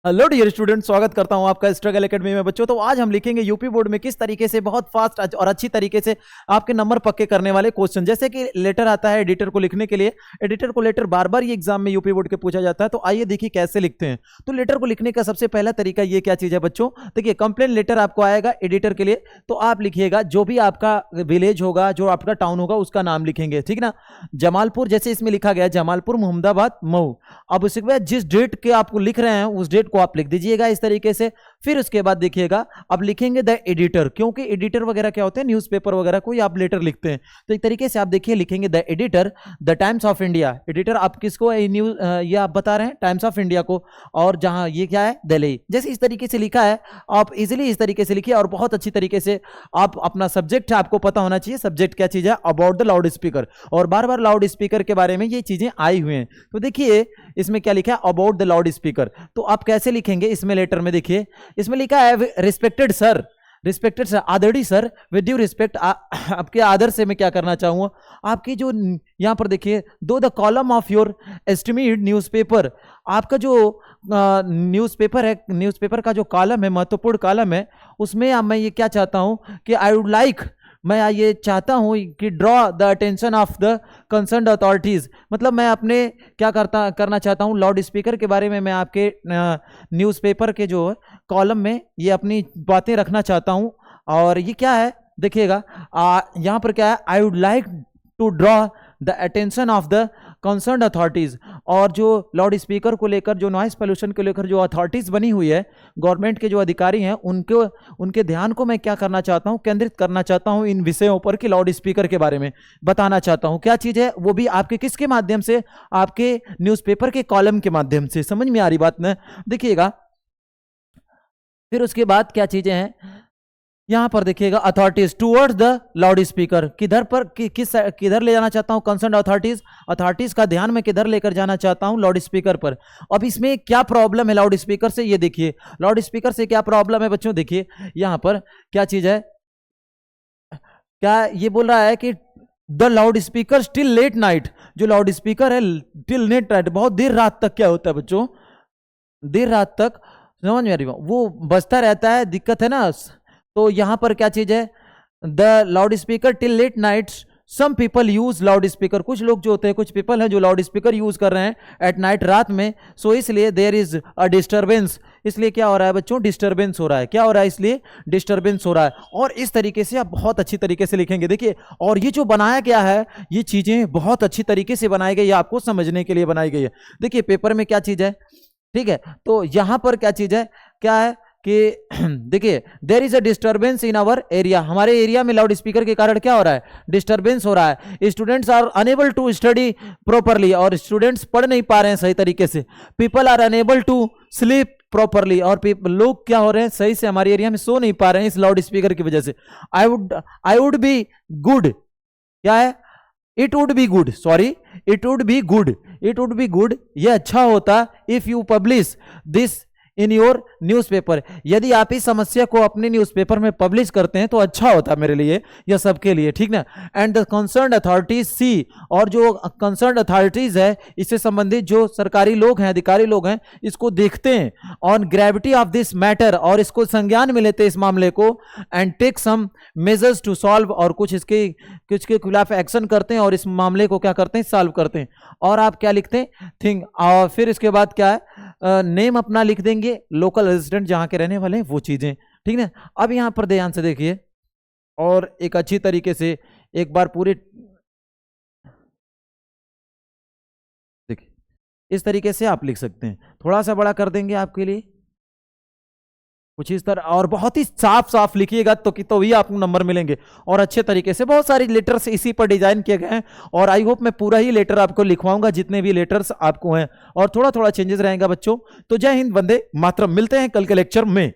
Hello dear student, स्वागत करता हूं आपका स्ट्रगल एकेडमी में बच्चों। तो आज हम लिखेंगे यूपी बोर्ड में किस तरीके से बहुत फास्ट और अच्छी तरीके से आपके नंबर पक्के करने वाले क्वेश्चन। जैसे कि लेटर आता है एडिटर को लिखने के लिए, एडिटर को लेटर बार बार ये एग्जाम में यूपी बोर्ड के पूछा जाता है। तो आइए देखिए कैसे लिखते हैं। तो लेटर को लिखने का सबसे पहला तरीका ये क्या चीज है बच्चों, देखिए कंप्लेन लेटर आपको आएगा एडिटर के लिए। तो आप लिखिएगा जो भी आपका विलेज होगा, जो आपका टाउन होगा, उसका नाम लिखेंगे, ठीक ना। जमालपुर, जैसे इसमें लिखा गया जमालपुर, मोहम्मदाबाद, मऊ। अब उसके बाद जिस डेट के आपको लिख रहे हैं उस डेट को आप लिख दीजिएगा इस तरीके से। फिर उसके बाद देखिएगा अब लिखेंगे द एडिटर, क्योंकि एडिटर वगैरह क्या होते हैं, न्यूज़पेपर वगैरह कोई आप लेटर लिखते हैं। तो एक तरीके से आप देखिए लिखेंगे the editor, the times of India. Editor आप किसको, न्यूज ये आप बता रहे हैं टाइम्स ऑफ इंडिया को, और जहां ये क्या है दिल्ली। जैसे इस तरीके से लिखा है आप इजीली इस तरीके से लिखिए और बहुत अच्छी तरीके से आप अपना सब्जेक्ट आपको पता होना चाहिए। सब्जेक्ट क्या चीज है, अबाउट द लाउड स्पीकर, और बार बार लाउड स्पीकर के बारे में ये चीजें आई हुई हैं। तो देखिए इसमें क्या लिखा है, अबाउट द लाउड स्पीकर। तो आप कैसे लिखेंगे इसमें लेटर में, देखिए इसमें लिखा है रिस्पेक्टेड सर, रिस्पेक्टेड सर, आदरणीय सर, विद ड्यू रिस्पेक्ट। आपके आदर से मैं क्या करना चाहूंगा, आपकी जो यहां पर देखिए दो the column of your estimated newspaper, आपका जो न्यूज़पेपर है, न्यूज़पेपर का जो कॉलम है, महत्वपूर्ण कॉलम है, उसमें मैं ये क्या चाहता हूं कि आई वुड लाइक, मैं ये चाहता हूं कि draw the attention of the concerned authorities. मतलब मैं अपने क्या करना चाहता हूं, लाउड स्पीकर के बारे में मैं आपके न्यूज़पेपर के जो कॉलम में ये अपनी बातें रखना चाहता हूं। और ये क्या है देखिएगा, यहां पर क्या है, I would like to draw the attention of the concerned authorities. और जो लाउड स्पीकर को लेकर, जो नॉइस पोल्यूशन को लेकर जो अथॉरिटीज बनी हुई है, गवर्नमेंट के जो अधिकारी हैं, उनके ध्यान को मैं क्या करना चाहता हूं, केंद्रित करना चाहता हूं इन विषयों पर कि लाउड स्पीकर के बारे में बताना चाहता हूं। क्या चीज है वो भी आपके किसके माध्यम से, आपके न्यूज़पेपर के कॉलम के माध्यम से। समझ में आ रही बात ना, देखिएगा। फिर उसके बाद क्या चीजें हैं, यहां पर देखिएगा authorities towards the loud speaker, किधर पर किधर ले जाना चाहता हूं, कंसर्न अथॉरिटीज, अथॉरिटीज का ध्यान में किधर लेकर जाना चाहता हूं, लाउड स्पीकर पर। अब इसमें क्या प्रॉब्लम है लाउड स्पीकर से, ये देखिए लाउड स्पीकर से क्या प्रॉब्लम है बच्चों। देखिए यहां पर क्या चीज है, क्या ये बोल रहा है कि the loudspeaker till late night, जो लाउड स्पीकर है टिल लेट नाइट, बहुत देर रात तक क्या होता है बच्चों, देर रात तक, समझ में आ रही वो बजता रहता है, दिक्कत है ना। तो यहां पर क्या चीज है, the loudspeaker till late night, some people use loudspeaker, कुछ लोग जो होते हैं, कुछ पीपल हैं जो लाउड स्पीकर यूज कर रहे हैं एट नाइट, रात में। सो इसलिए देयर इज अ डिस्टर्बेंस, इसलिए क्या हो रहा है बच्चों, डिस्टर्बेंस हो रहा है। क्या हो रहा है, इसलिए डिस्टर्बेंस हो रहा है। और इस तरीके से आप बहुत अच्छी तरीके से लिखेंगे। देखिए और ये जो बनाया गया है, ये चीजें बहुत अच्छी तरीके से बनाई गई है, आपको समझने के लिए बनाई गई है। देखिए पेपर में क्या चीज है, ठीक है। तो यहां पर क्या चीज है, क्या है कि देखिए there is a disturbance in our area, हमारे एरिया में लाउड स्पीकर के कारण क्या हो रहा है, डिस्टर्बेंस हो रहा है। Students are unable to study properly, और स्टूडेंट्स पढ़ नहीं पा रहे हैं सही तरीके से। People are unable to sleep properly, और लोग क्या हो रहे हैं, सही से हमारे एरिया में सो नहीं पा रहे हैं इस लाउड स्पीकर की वजह से। आई वुड बी गुड, क्या है, it would be good, sorry it would be good, it would be good, ये अच्छा होता if you publish this in your newspaper, यदि आप इस समस्या को अपने न्यूज़पेपर में पब्लिश करते हैं तो अच्छा होता मेरे लिए या सबके लिए, ठीक ना। एंड द कंसर्न्ड अथॉरिटीज सी, और जो कंसर्न्ड अथॉरिटीज है, इससे संबंधित जो सरकारी लोग हैं, अधिकारी लोग हैं, इसको देखते हैं on gravity of this matter, और इसको संज्ञान में लेते हैं इस मामले को। And take some measures to solve, और कुछ के खिलाफ एक्शन करते हैं और इस मामले को क्या करते हैं, सॉल्व करते हैं। और आप क्या लिखते हैं, थिंग, और फिर इसके बाद क्या है, नेम अपना लिख देंगे, लोकल रेजिडेंट जहां के रहने वाले हैं वो चीजें, ठीक है। अब यहां पर ध्यान से देखिए और एक अच्छी तरीके से एक बार पूरे देखिए इस तरीके से आप लिख सकते हैं। थोड़ा सा बड़ा कर देंगे आपके लिए कुछ इस तरह, और बहुत ही साफ साफ लिखिएगा तो भी आपको नंबर मिलेंगे। और अच्छे तरीके से बहुत सारी लेटर्स इसी पर डिजाइन किए गए हैं, और आई होप मैं पूरा ही लेटर आपको लिखवाऊंगा जितने भी लेटर्स आपको हैं, और थोड़ा थोड़ा चेंजेस रहेगा बच्चों। तो जय हिंद, वंदे मातरम, मिलते हैं कल के लेक्चर में।